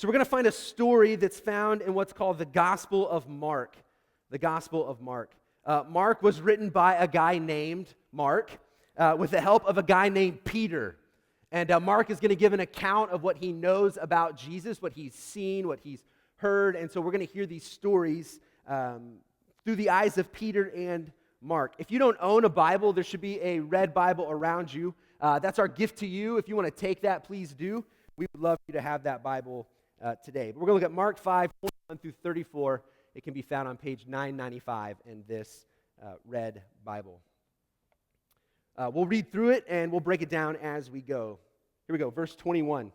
So we're going to find a story that's found in what's called the Gospel of Mark. The Gospel of Mark. Mark was written by a guy named Mark with the help of a guy named Peter. And Mark is going to give an account of what he knows about Jesus, what he's seen, what he's heard. And so we're going to hear these stories through the eyes of Peter and Mark. If you don't own a Bible, there should be a red Bible around you. That's our gift to you. If you want to take that, please do. We would love you to have that Bible today. But we're going to look at Mark 5, 21 through 34. It can be found on page 995 in this red Bible. We'll read through it and we'll break it down as we go. Here we go, verse 21.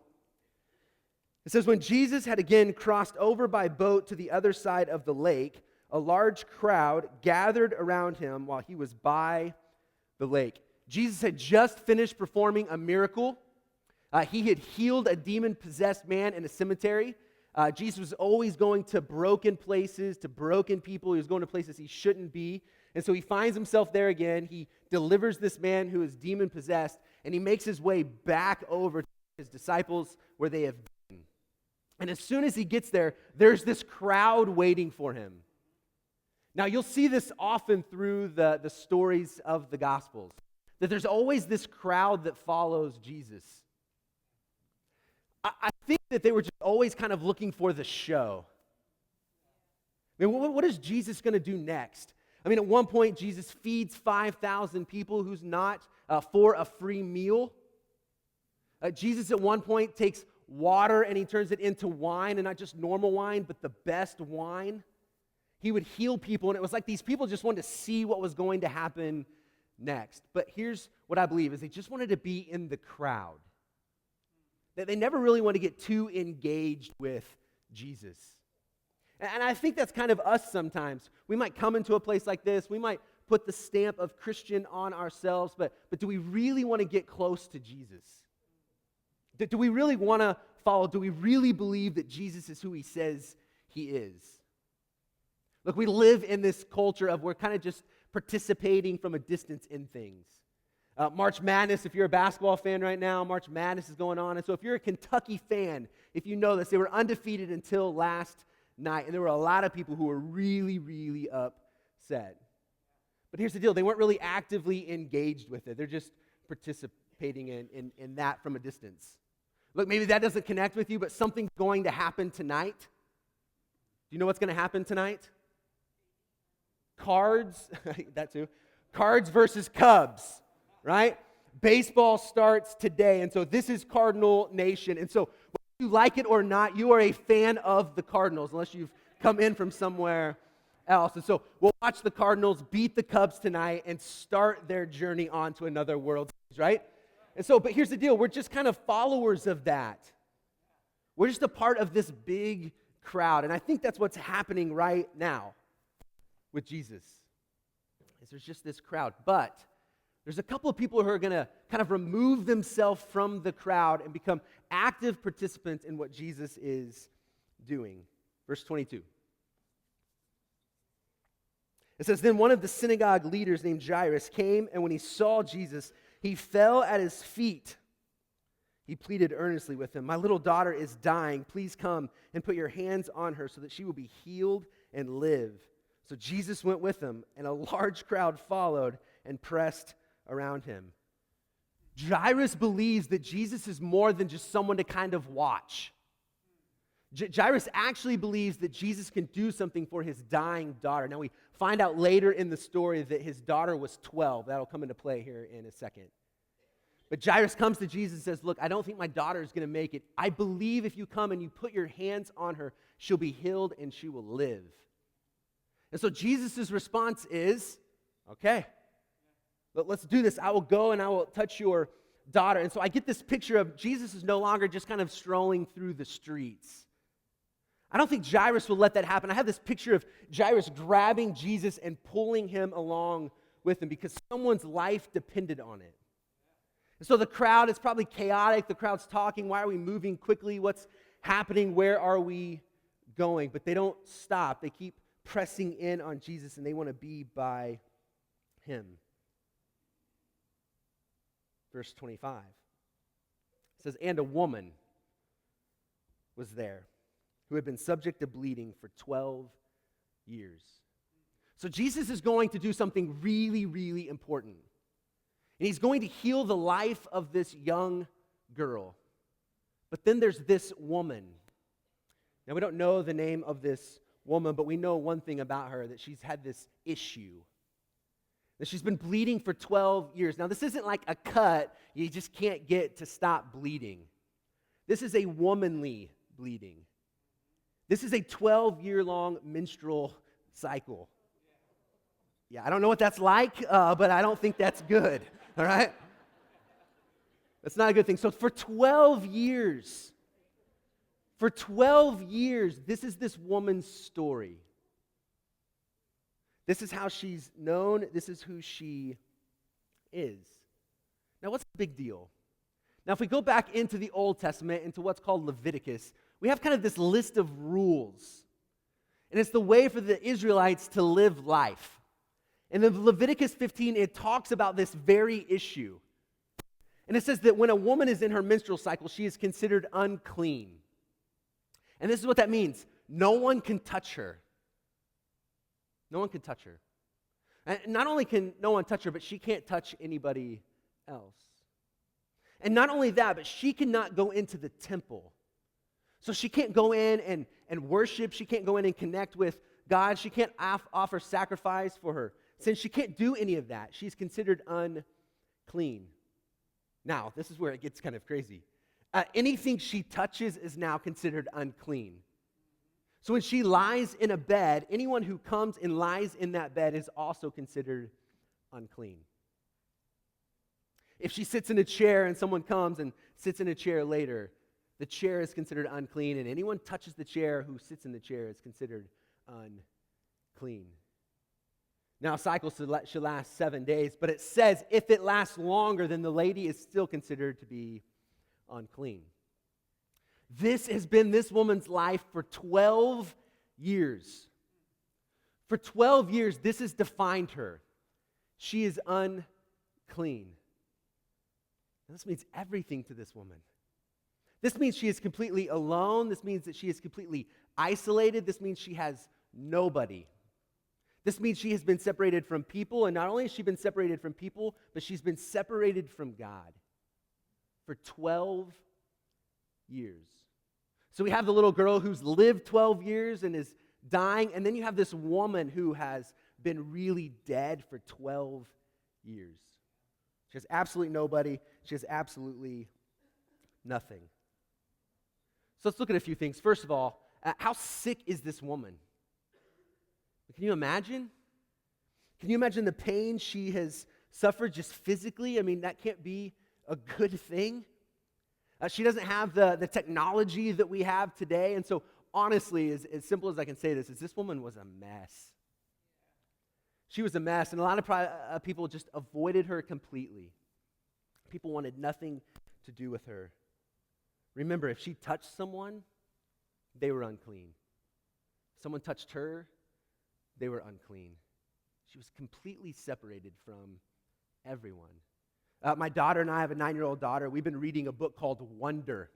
It says, when Jesus had again crossed over by boat to the other side of the lake, a large crowd gathered around him while he was by the lake. Jesus had just finished performing a miracle. He had healed a demon-possessed man in a cemetery. Jesus was always going to broken places, to broken people. He was going to places he shouldn't be. And so he finds himself there again. He delivers this man who is demon-possessed, and he makes his way back over to his disciples where they have been. And as soon as he gets there, there's this crowd waiting for him. Now, you'll see this often through the stories of the Gospels, that there's always this crowd that follows Jesus. I think that they were just always kind of looking for the show. I mean, what is Jesus going to do next? I mean, at one point, Jesus feeds 5,000 people who's not for a free meal. Jesus at one point takes water and he turns it into wine, and not just normal wine, but the best wine. He would heal people, and it was like these people just wanted to see what was going to happen next. But here's what I believe, is they just wanted to be in the crowd. That they never really want to get too engaged with Jesus. And I think that's kind of us sometimes. We might come into a place like this, we might put the stamp of Christian on ourselves, but do we really want to get close to Jesus? Do we really want to follow? Do we really believe that Jesus is who he says he is? Look, we live in this culture of we're kind of just participating from a distance in things. March Madness, if you're a basketball fan right now, March Madness is going on. And so if you're a Kentucky fan, if you know this, they were undefeated until last night. And there were a lot of people who were really, really upset. But here's the deal. They weren't really actively engaged with it. They're just participating in that from a distance. Look, maybe that doesn't connect with you, but something's going to happen tonight. Do you know what's going to happen tonight? Cards, that too. Cards versus Cubs. Right? Baseball starts today, and so this is Cardinal Nation. And so whether you like it or not, you are a fan of the Cardinals, unless you've come in from somewhere else. And so we'll watch the Cardinals beat the Cubs tonight and start their journey on to another World Series, right? And so, but here's the deal. We're just kind of followers of that. We're just a part of this big crowd. And I think that's what's happening right now with Jesus. Is there's just this crowd. But there's a couple of people who are going to kind of remove themselves from the crowd and become active participants in what Jesus is doing. Verse 22. It says, then one of the synagogue leaders named Jairus came, and when he saw Jesus, he fell at his feet. He pleaded earnestly with him, my little daughter is dying. Please come and put your hands on her so that she will be healed and live. So Jesus went with him, and a large crowd followed and pressed around him. Jairus believes that Jesus is more than just someone to kind of watch. Jairus actually believes that Jesus can do something for his dying daughter. Now we find out later in the story that his daughter was 12. That'll come into play here in a second. But Jairus comes to Jesus and says, look, I don't think my daughter is going to make it. I believe if you come and you put your hands on her, she'll be healed and she will live. And so Jesus' response is, okay, let's do this. I will go and I will touch your daughter. And so I get this picture of Jesus is no longer just kind of strolling through the streets. I don't think Jairus will let that happen. I have this picture of Jairus grabbing Jesus and pulling him along with him because someone's life depended on it. And so the crowd is probably chaotic. The crowd's talking. Why are we moving quickly? What's happening? Where are we going? But they don't stop. They keep pressing in on Jesus, and they want to be by him. Verse 25. It says, and a woman was there who had been subject to bleeding for 12 years. So Jesus is going to do something really, really important. And he's going to heal the life of this young girl. But then there's this woman. Now, we don't know the name of this woman, but we know one thing about her, that she's had this issue. That she's been bleeding for 12 years. Now, this isn't like a cut you just can't get to stop bleeding. This is a womanly bleeding. This is a 12-year-long menstrual cycle. Yeah, I don't know what that's like, but I don't think that's good, all right? That's not a good thing. So for 12 years, this is this woman's story. This is how she's known. This is who she is. Now, what's the big deal? Now, if we go back into the Old Testament, into what's called Leviticus, we have kind of this list of rules. And it's the way for the Israelites to live life. And in Leviticus 15, it talks about this very issue. And it says that when a woman is in her menstrual cycle, she is considered unclean. And this is what that means. No one can touch her. No one can touch her. And not only can no one touch her, but she can't touch anybody else. And not only that, but she cannot go into the temple. So she can't go in and worship. She can't go in and connect with God. She can't offer sacrifice for her. Since she can't do any of that, she's considered unclean. Now, this is where it gets kind of crazy. Anything she touches is now considered unclean. So when she lies in a bed, anyone who comes and lies in that bed is also considered unclean. If she sits in a chair and someone comes and sits in a chair later, the chair is considered unclean, and anyone touches the chair who sits in the chair is considered unclean. Now, a cycle should last 7 days, but it says if it lasts longer, then the lady is still considered to be unclean. This has been this woman's life for 12 years. For 12 years, this has defined her. She is unclean. This means everything to this woman. This means she is completely alone. This means that she is completely isolated. This means she has nobody. This means she has been separated from people, and not only has she been separated from people, but she's been separated from God for 12 years. So we have the little girl who's lived 12 years and is dying, and then you have this woman who has been really dead for 12 years. She has absolutely nobody. She has absolutely nothing. So let's look at a few things. First of all, how sick is this woman? Can you imagine? Can you imagine the pain she has suffered just physically? I mean, that can't be a good thing. She doesn't have the technology that we have today. And so, honestly, as simple as I can say this, is this woman was a mess. She was a mess, and a lot of people just avoided her completely. People wanted nothing to do with her. Remember, if she touched someone, they were unclean. If someone touched her, they were unclean. She was completely separated from everyone. My daughter and I have a 9-year-old daughter. We've been reading a book called Wonder.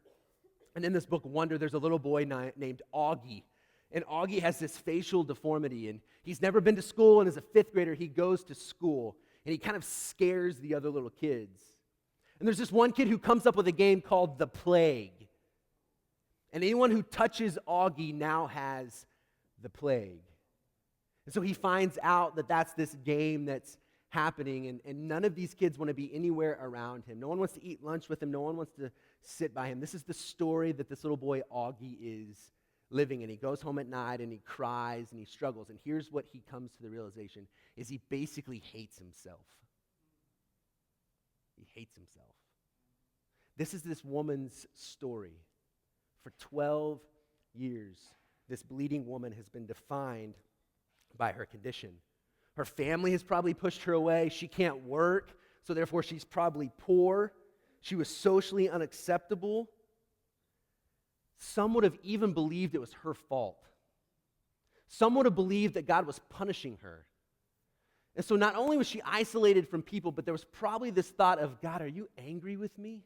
And in this book, Wonder, there's a little boy named Augie. And Augie has this facial deformity. And he's never been to school. And as a 5th grader, he goes to school. And he kind of scares the other little kids. And there's this one kid who comes up with a game called The Plague. And anyone who touches Augie now has the plague. And so he finds out that that's this game that's happening, and none of these kids want to be anywhere around him. No one wants to eat lunch with him. No one wants to sit by him. This is the story that this little boy Augie is living in. He goes home at night, and he cries, and he struggles. And here's what he comes to the realization, is he basically hates himself. He hates himself. This is this woman's story. For 12 years, this bleeding woman has been defined by her condition. Her family has probably pushed her away. She can't work, so therefore she's probably poor. She was socially unacceptable. Some would have even believed it was her fault. Some would have believed that God was punishing her. And so not only was she isolated from people, but there was probably this thought of, God, are you angry with me?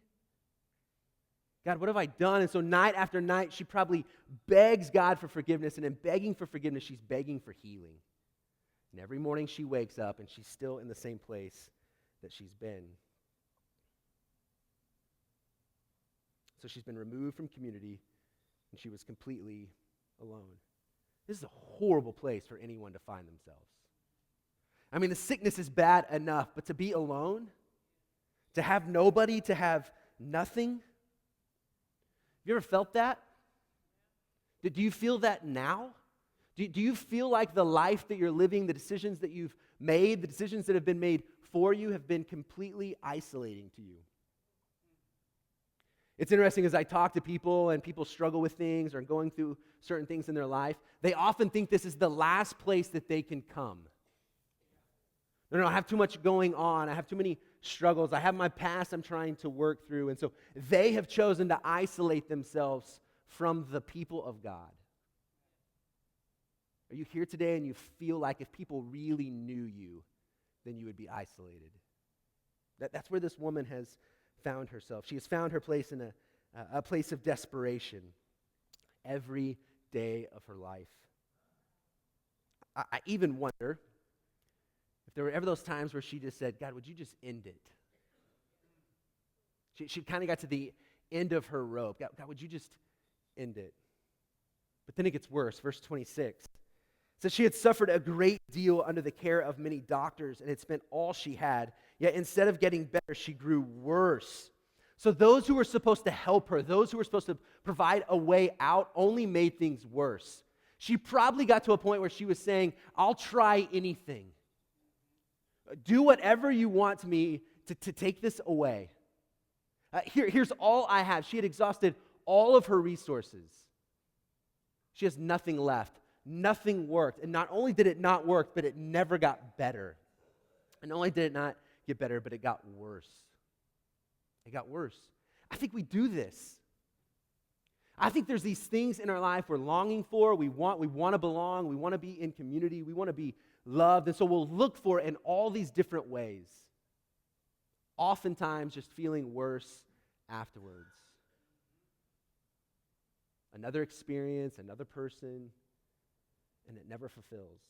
God, what have I done? And so night after night, she probably begs God for forgiveness, and in begging for forgiveness, she's begging for healing. And every morning she wakes up, and she's still in the same place that she's been. So she's been removed from community, and she was completely alone. This is a horrible place for anyone to find themselves. I mean, the sickness is bad enough, but to be alone, to have nobody, to have nothing. Have you ever felt that? Do you feel that now? Do you feel like the life that you're living, the decisions that you've made, the decisions that have been made for you have been completely isolating to you? It's interesting as I talk to people and people struggle with things or going through certain things in their life, they often think this is the last place that they can come. No, I have too much going on. I have too many struggles. I have my past I'm trying to work through. And so they have chosen to isolate themselves from the people of God. Are you here today and you feel like if people really knew you, then you would be isolated? That's where this woman has found herself. She has found her place in a place of desperation every day of her life. I even wonder if there were ever those times where she just said, God, would you just end it? She kind of got to the end of her rope. God, would you just end it? But then it gets worse. Verse 26 says she had suffered a great deal under the care of many doctors and had spent all she had. Yet instead of getting better, she grew worse. So those who were supposed to help her, those who were supposed to provide a way out, only made things worse. She probably got to a point where she was saying, I'll try anything. Do whatever you want me to take this away. Here's all I have. She had exhausted all of her resources. She has nothing left. Nothing worked. And not only did it not work, but it never got better. And not only did it not get better, but it got worse. It got worse. I think we do this. I think there's these things in our life we're longing for. We want to belong. We want to be in community. We want to be loved. And so we'll look for it in all these different ways. Oftentimes just feeling worse afterwards. Another experience, another person, and it never fulfills.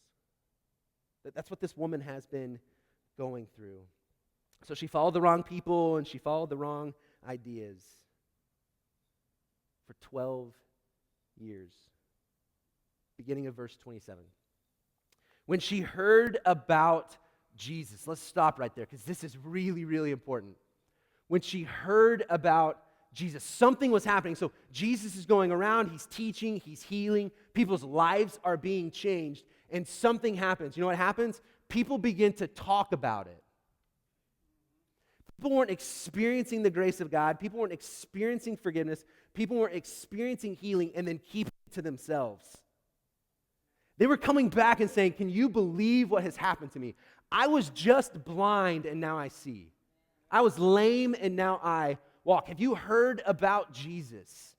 That's what this woman has been going through. So she followed the wrong people and she followed the wrong ideas for 12 years. Beginning of verse 27. When she heard about Jesus, let's stop right there because this is really, really important. When she heard about Jesus, something was happening. So Jesus is going around, he's teaching, he's healing, people's lives are being changed, and something happens. You know what happens? People begin to talk about it. People weren't experiencing the grace of God. People weren't experiencing forgiveness. People weren't experiencing healing and then keeping it to themselves. They were coming back and saying, can you believe what has happened to me? I was just blind and now I see. I was lame and now I walk. Have you heard about Jesus?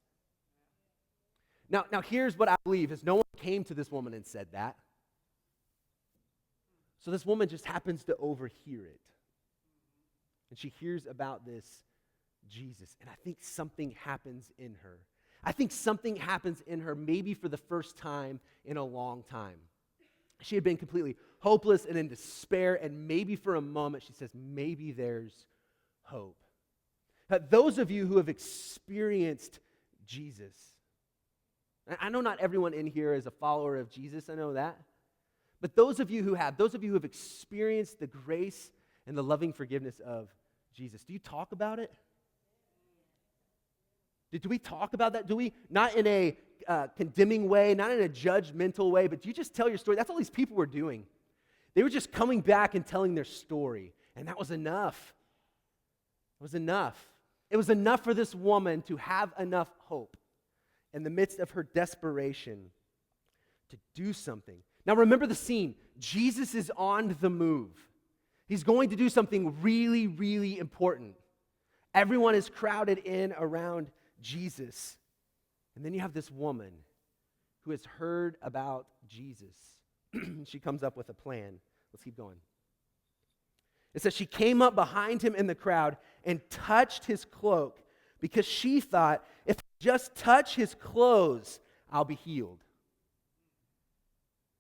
Now here's what I believe is no one came to this woman and said that. So this woman just happens to overhear it. And she hears about this Jesus. And I think something happens in her. I think something happens in her maybe for the first time in a long time. She had been completely hopeless and in despair, and maybe for a moment she says, maybe there's hope. Those of you who have experienced Jesus, I know not everyone in here is a follower of Jesus, I know that, but those of you who have experienced the grace and the loving forgiveness of Jesus, do you talk about it? Do we talk about that? Do we, not in a condemning way, not in a judgmental way, but do you just tell your story? That's all these people were doing. They were just coming back and telling their story, and that was enough. It was enough. It was enough for this woman to have enough hope in the midst of her desperation to do something. Now remember the scene. Jesus is on the move. He's going to do something really, really important. Everyone is crowded in around Jesus. And then you have this woman who has heard about Jesus. She comes up with a plan. Let's keep going. It says she came up behind him in the crowd and touched his cloak because she thought, if I just touch his clothes, I'll be healed.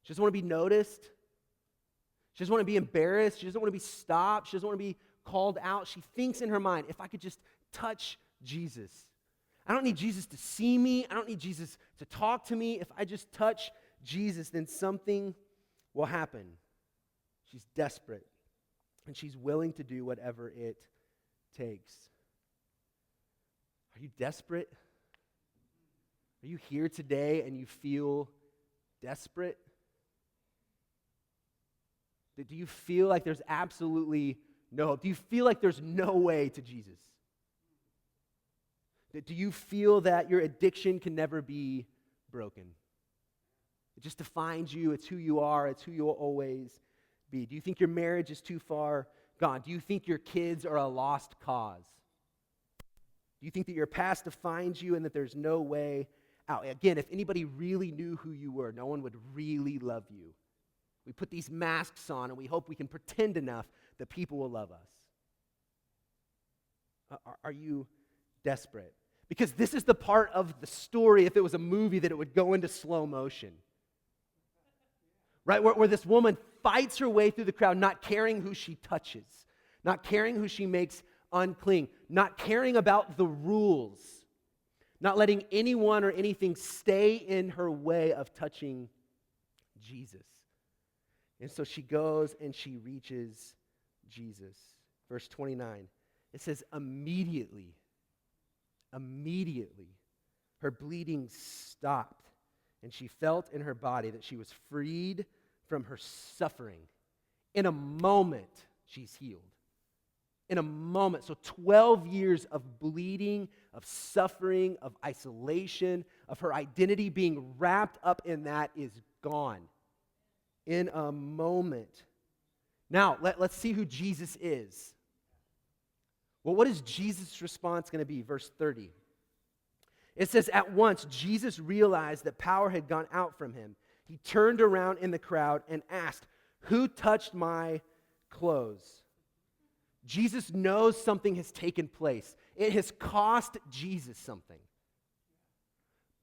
She doesn't want to be noticed. She doesn't want to be embarrassed. She doesn't want to be stopped. She doesn't want to be called out. She thinks in her mind, if I could just touch Jesus. I don't need Jesus to see me. I don't need Jesus to talk to me. If I just touch Jesus, then something will happen. She's desperate, and she's willing to do whatever it takes. Are you desperate? Are you here today and you feel desperate? Do you feel like there's absolutely no hope? Do you feel like there's no way to Jesus? Do you feel that your addiction can never be broken? It just defines you. It's who you are. It's who you'll always be. Do you think your marriage is too far gone? Do you think your kids are a lost cause? Do you think that your past defines you and that there's no way out? Again, if anybody really knew who you were, no one would really love you. We put these masks on and we hope we can pretend enough that people will love us. Are you desperate? Because this is the part of the story, if it was a movie, that it would go into slow motion. Right? Where this woman fights her way through the crowd, not caring who she touches, not caring who she makes unclean, not caring about the rules, not letting anyone or anything stay in her way of touching Jesus. And so she goes and she reaches Jesus. Verse 29, it says, immediately, her bleeding stopped, and she felt in her body that she was freed from her suffering. In a moment, she's healed. In a moment. So 12 years of bleeding, of suffering, of isolation, of her identity being wrapped up in that is gone. In a moment. Now, let's see who Jesus is. Well, what is Jesus' response going to be? Verse 30. It says, at once Jesus realized that power had gone out from him. He turned around in the crowd and asked, who touched my clothes? Jesus knows something has taken place. It has cost Jesus something.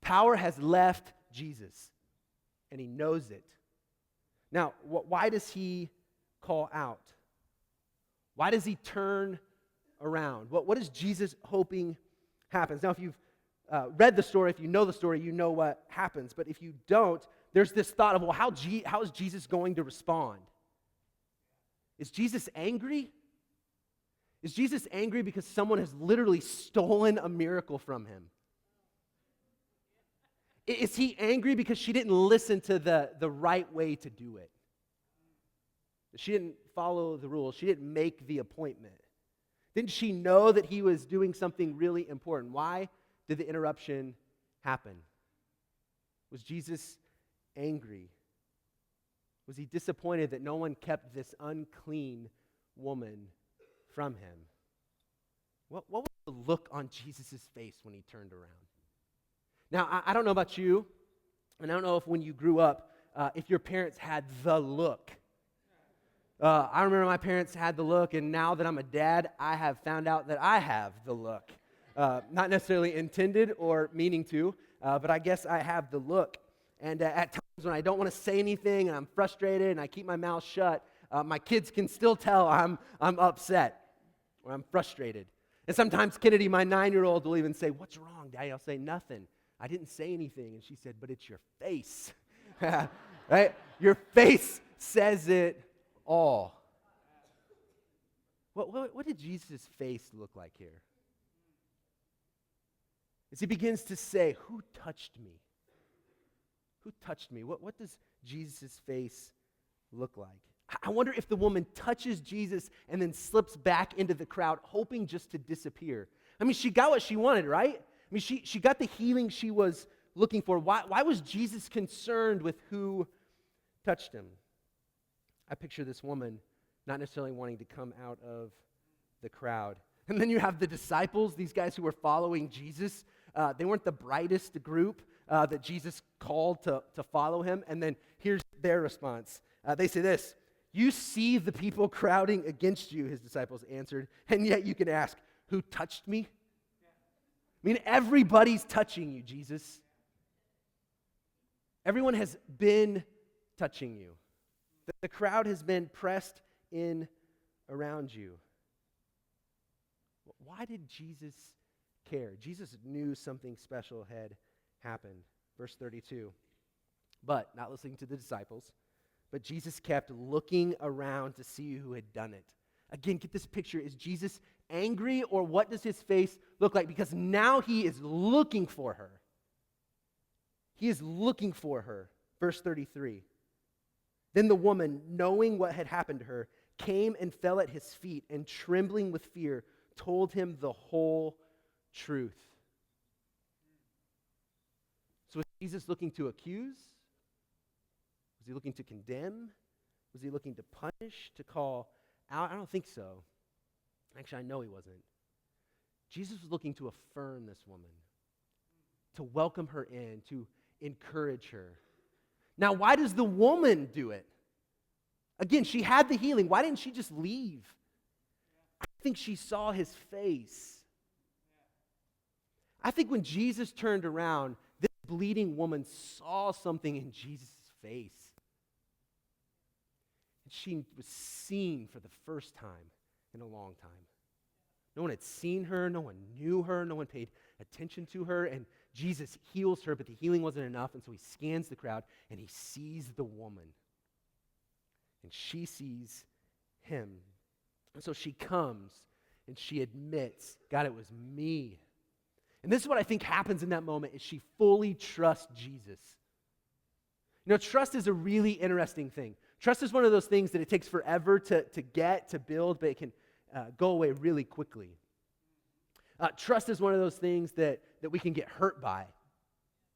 Power has left Jesus, and he knows it. Now, why does he call out? Why does he turn around? What is Jesus hoping happens? Now, if you've read the story, if you know the story, you know what happens. But if you don't, there's this thought of, well, how is Jesus going to respond? Is Jesus angry? Is Jesus angry because someone has literally stolen a miracle from him? Is he angry because she didn't listen to the right way to do it? She didn't follow the rules. She didn't make the appointment. Didn't she know that he was doing something really important? Why did the interruption happen? Was Jesus angry? Was he disappointed that no one kept this unclean woman from him? What was the look on Jesus' face when he turned around? Now, I don't know about you, and I don't know if when you grew up, if your parents had the look. I remember my parents had the look, and now that I'm a dad, I have found out that I have the look. Not necessarily intended or meaning to, but I guess I have the look. And at times when I don't want to say anything and I'm frustrated and I keep my mouth shut, my kids can still tell I'm upset or I'm frustrated. And sometimes Kennedy, my 9-year-old, will even say, "What's wrong, Daddy?" I'll say, "Nothing. I didn't say anything." And she said, "But it's your face." Right? Your face says it all. What did Jesus' face look like here? As he begins to say, "Who touched me? Who touched me?" What does Jesus' face look like? I wonder if the woman touches Jesus and then slips back into the crowd, hoping just to disappear. I mean, she got what she wanted, right? I mean, she got the healing she was looking for. Why was Jesus concerned with who touched him? I picture this woman not necessarily wanting to come out of the crowd. And then you have the disciples, these guys who were following Jesus. They weren't the brightest group that Jesus called to follow him. And then here's their response. They say this, "You see the people crowding against you," his disciples answered, "and yet you can ask, 'Who touched me?'" I mean, everybody's touching you, Jesus. Everyone has been touching you. The crowd has been pressed in around you. Why did Jesus care? Jesus knew something special had happened. Verse 32. But, not listening to the disciples, but Jesus kept looking around to see who had done it. Again, get this picture. Is Jesus angry, or what does his face look like? Because now he is looking for her. He is looking for her. Verse 33. Then the woman, knowing what had happened to her, came and fell at his feet, and trembling with fear, told him the whole truth. So was Jesus looking to accuse? Was he looking to condemn? Was he looking to punish, to call out? I don't think so. Actually, I know he wasn't. Jesus was looking to affirm this woman, to welcome her in, to encourage her. Now, why does the woman do it? Again, she had the healing. Why didn't she just leave? I think she saw his face. I think when Jesus turned around, this bleeding woman saw something in Jesus' face. And she was seen for the first time in a long time. No one had seen her. No one knew her. No one paid attention to her. And Jesus heals her, but the healing wasn't enough. And so he scans the crowd, and he sees the woman. And she sees him. And so she comes, and she admits, God, it was me. And this is what I think happens in that moment, is she fully trusts Jesus. You know, trust is a really interesting thing. Trust is one of those things that it takes forever to get, to build, but it can go away really quickly. Trust is one of those things that we can get hurt by.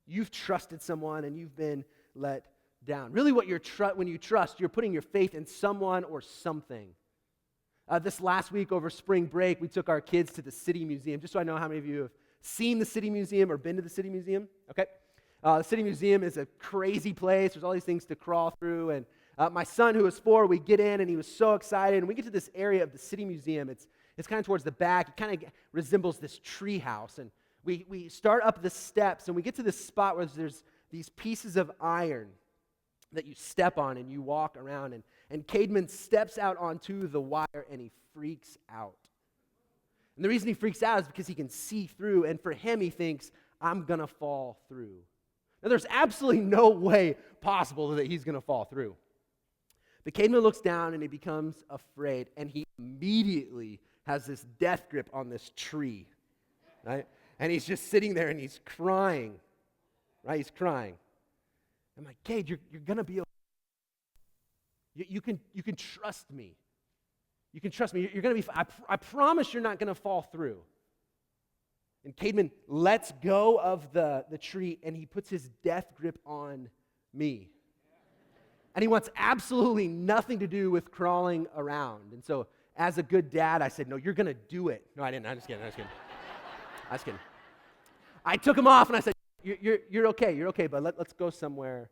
You've trusted someone and you've been let down. Really what when you trust, you're putting your faith in someone or something. This last week over spring break, we took our kids to the City Museum, just so I know how many of you have seen the City Museum or been to the City Museum. Okay. The City Museum is a crazy place. There's all these things to crawl through. And my son, who was 4, we get in, and he was so excited. And we get to this area of the City Museum. It's kind of towards the back. It kind of resembles this tree house. And we start up the steps, and we get to this spot where there's these pieces of iron that you step on, and you walk around. And Cademan steps out onto the wire, and he freaks out. And the reason he freaks out is because he can see through, and for him, he thinks, I'm going to fall through. Now, there's absolutely no way possible that he's going to fall through. But Cademan looks down, and he becomes afraid, and he immediately has this death grip on this tree, right? And he's just sitting there, and he's crying, right? He's crying. I'm like, Cade, you're going to be okay. You can trust me. You can trust me. You're going to be, I promise you're not going to fall through. And Cademan lets go of the tree, and he puts his death grip on me. And he wants absolutely nothing to do with crawling around. And so, as a good dad, I said, no, you're going to do it. No, I didn't. I'm just kidding. I took him off, and I said, you're okay. You're okay, but let's go somewhere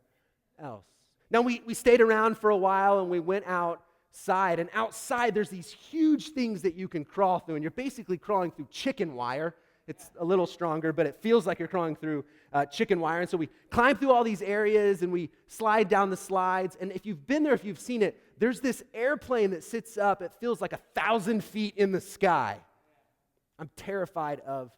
else. Now, we stayed around for a while, and we went outside. And outside, there's these huge things that you can crawl through. And you're basically crawling through chicken wire. It's a little stronger, but it feels like you're crawling through chicken wire. And so we climb through all these areas, and we slide down the slides. And if you've been there, if you've seen it, there's this airplane that sits up. It feels like 1,000 feet in the sky. I'm terrified of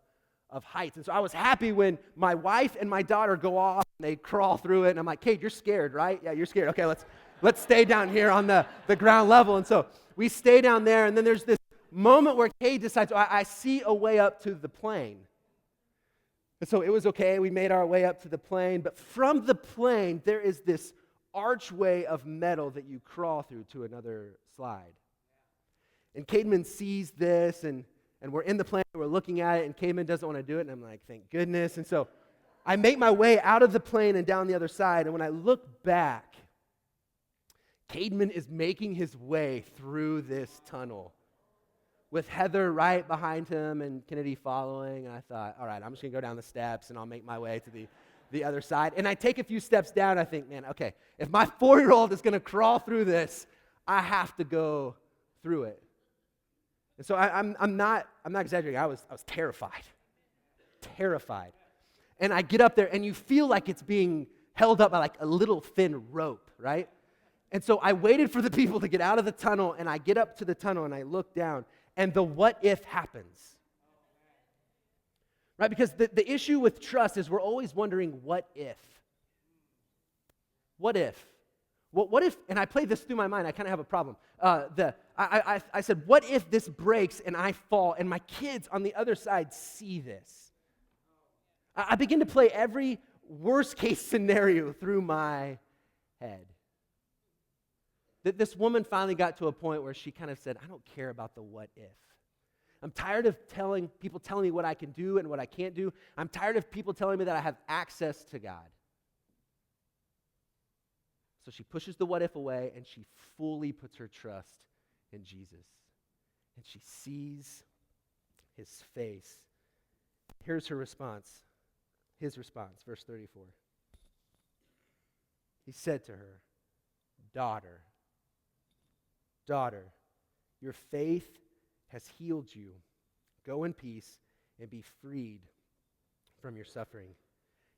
heights. And so I was happy when my wife and my daughter go off, and they crawl through it. And I'm like, Kate, you're scared, right? Yeah, you're scared. Okay, let's stay down here on the ground level. And so we stay down there, and then there's this moment where Kate decides, I see a way up to the plane. And so it was okay. We made our way up to the plane. But from the plane, there is this archway of metal that you crawl through to another slide. And Cademan sees this, and we're in the plane, we're looking at it, and Cademan doesn't want to do it. And I'm like, thank goodness. And so I make my way out of the plane and down the other side. And when I look back, Cademan is making his way through this tunnel with Heather right behind him and Kennedy following. And I thought, all right, I'm just going to go down the steps, and I'll make my way to the other side. And I take a few steps down. I think, man, okay, if my 4-year-old is going to crawl through this, I have to go through it. And so I'm not exaggerating. I was terrified. terrified. And I get up there, and you feel like it's being held up by like a little thin rope, right? And so I waited for the people to get out of the tunnel, and I get up to the tunnel, and I look down, and the what if happens. Right? Because the issue with trust is we're always wondering, what if? What if? What if, and I played this through my mind, I kind of have a problem. I said, what if this breaks and I fall and my kids on the other side see this? I begin to play every worst case scenario through my head. This woman finally got to a point where she kind of said, I don't care about the what if. I'm tired of people telling me what I can do and what I can't do. I'm tired of people telling me that I have access to God. So she pushes the what if away, and she fully puts her trust in Jesus. And she sees his face. Here's her response. His response, verse 34. He said to her, daughter, your faith has healed you. Go in peace and be freed from your suffering.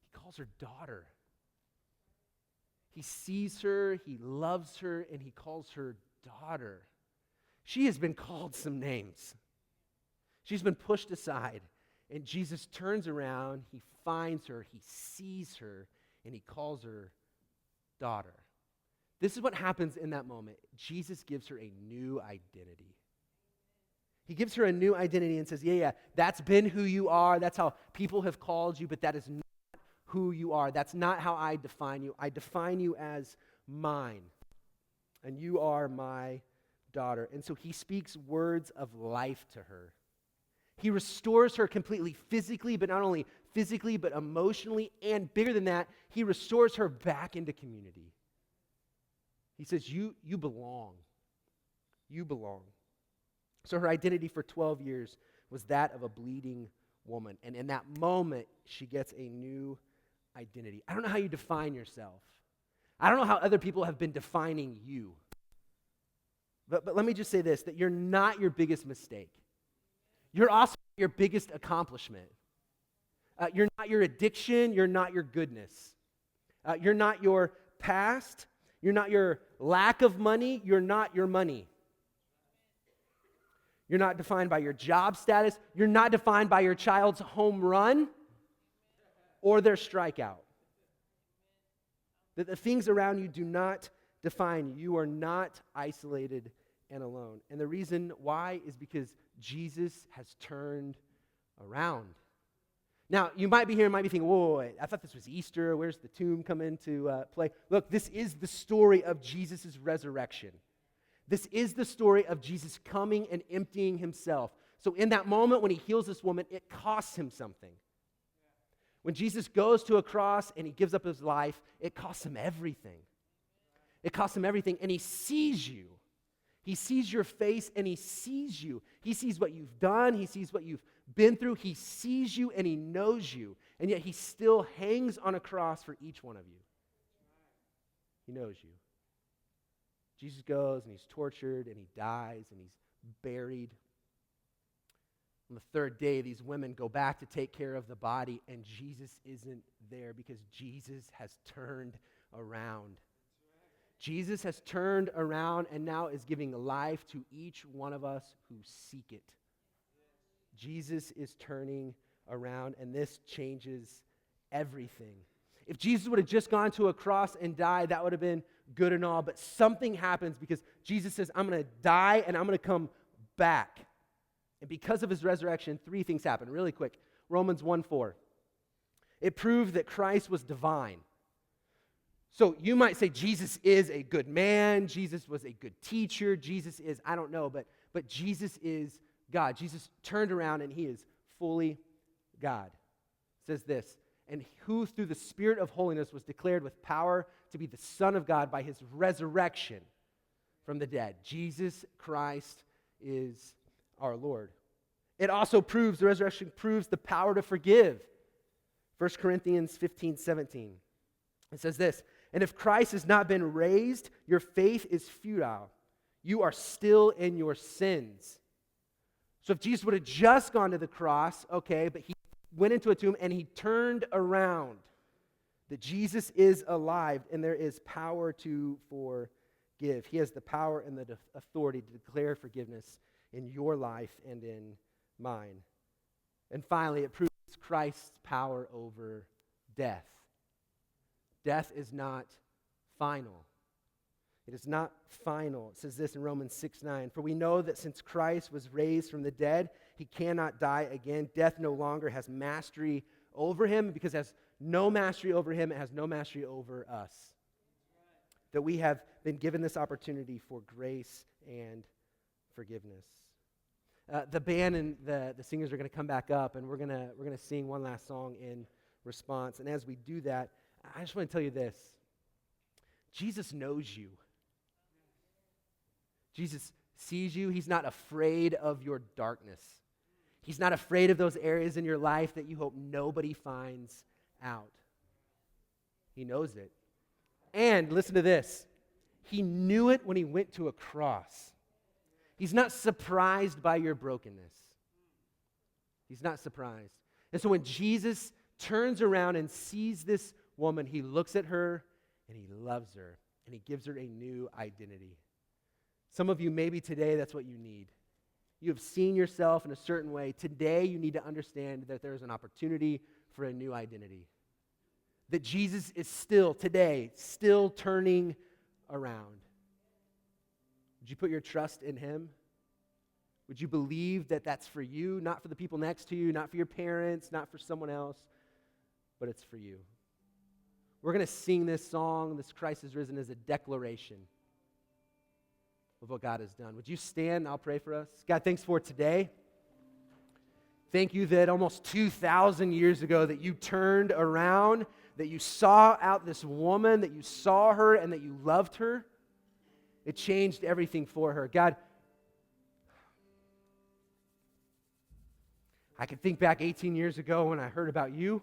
He calls her daughter. He sees her, he loves her, and he calls her daughter. She has been called some names. She's been pushed aside, and Jesus turns around, he finds her, he sees her, and he calls her daughter. This is what happens in that moment. Jesus gives her a new identity. He gives her a new identity and says, yeah, that's been who you are, that's how people have called you, but that is not who you are. That's not how I define you. I define you as mine, and you are my daughter. And so he speaks words of life to her. He restores her completely physically, but not only physically, but emotionally, and bigger than that, he restores her back into community. He says, you belong. You belong. So her identity for 12 years was that of a bleeding woman. And in that moment, she gets a new identity. I don't know how you define yourself. I don't know how other people have been defining you. But let me just say this, that you're not your biggest mistake. You're also your biggest accomplishment. You're not your addiction. You're not your goodness. You're not your past. You're not your lack of money. You're not your money. You're not defined by your job status. You're not defined by your child's home run or their strikeout. That the things around you do not define you. You are not isolated and alone. And the reason why is because Jesus has turned around. Now, you might be here and might be thinking, whoa, wait, I thought this was Easter. Where's the tomb come into play? Look, this is the story of Jesus' resurrection. This is the story of Jesus coming and emptying himself. So in that moment when he heals this woman, it costs him something. When Jesus goes to a cross and he gives up his life, it costs him everything. It costs him everything, and he sees you. He sees your face, and he sees you. He sees what you've done. He sees what you've been through. He sees you, and he knows you. And yet he still hangs on a cross for each one of you. He knows you. Jesus goes, and he's tortured, and he dies, and he's buried. On the third day, these women go back to take care of the body, and Jesus isn't there because Jesus has turned around. Jesus has turned around and now is giving life to each one of us who seek it. Jesus is turning around, and this changes everything. If Jesus would have just gone to a cross and died, that would have been good and all, but something happens because Jesus says, I'm going to die and I'm going to come back. And because of his resurrection, three things happen really quick. Romans 1:4. It proved that Christ was divine. So you might say Jesus is a good man, Jesus was a good teacher, Jesus is, I don't know, but Jesus is God. Jesus turned around and he is fully God. It says this, and who through the Spirit of holiness was declared with power to be the Son of God by his resurrection from the dead. Jesus Christ is our Lord. It also proves, the resurrection proves the power to forgive. 1 Corinthians 15:17. It says this, and if Christ has not been raised, your faith is futile. You are still in your sins. So if Jesus would have just gone to the cross, okay, but he went into a tomb and he turned around. That Jesus is alive and there is power to forgive. He has the power and the authority to declare forgiveness in your life and in mine. And finally, it proves Christ's power over death. Death is not final. It is not final. It says this in Romans 6:9. For we know that since Christ was raised from the dead, he cannot die again. Death no longer has mastery over him, because it has no mastery over him, it has no mastery over us. That we have been given this opportunity for grace and forgiveness. The band and the singers are going to come back up, and we're going to sing one last song in response. And as we do that, I just want to tell you this. Jesus knows you. Jesus sees you. He's not afraid of your darkness. He's not afraid of those areas in your life that you hope nobody finds out. He knows it. And listen to this. He knew it when he went to a cross. He's not surprised by your brokenness. He's not surprised. And so when Jesus turns around and sees this woman, he looks at her and he loves her and he gives her a new identity. Some of you, maybe today, that's what you need. You have seen yourself in a certain way. Today, you need to understand that there's an opportunity for a new identity. That Jesus is still, today, still turning around. Would you put your trust in him? Would you believe that that's for you, not for the people next to you, not for your parents, not for someone else, but it's for you? We're going to sing this song, this Christ is Risen, as a declaration of what God has done. Would you stand? I'll pray for us. God, thanks for today. Thank you that almost 2,000 years ago that you turned around, that you saw out this woman, that you saw her and that you loved her. It changed everything for her. God, I can think back 18 years ago when I heard about you.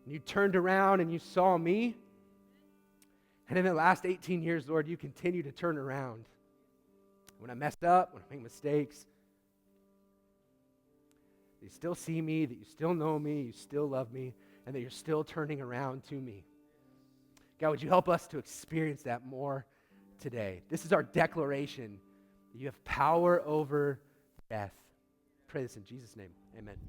And you turned around and you saw me. And in the last 18 years, Lord, you continue to turn around. When I messed up, when I make mistakes, you still see me, that you still know me, you still love me, and that you're still turning around to me. God, would you help us to experience that more today? This is our declaration that you have power over death. Pray this in Jesus' name. Amen.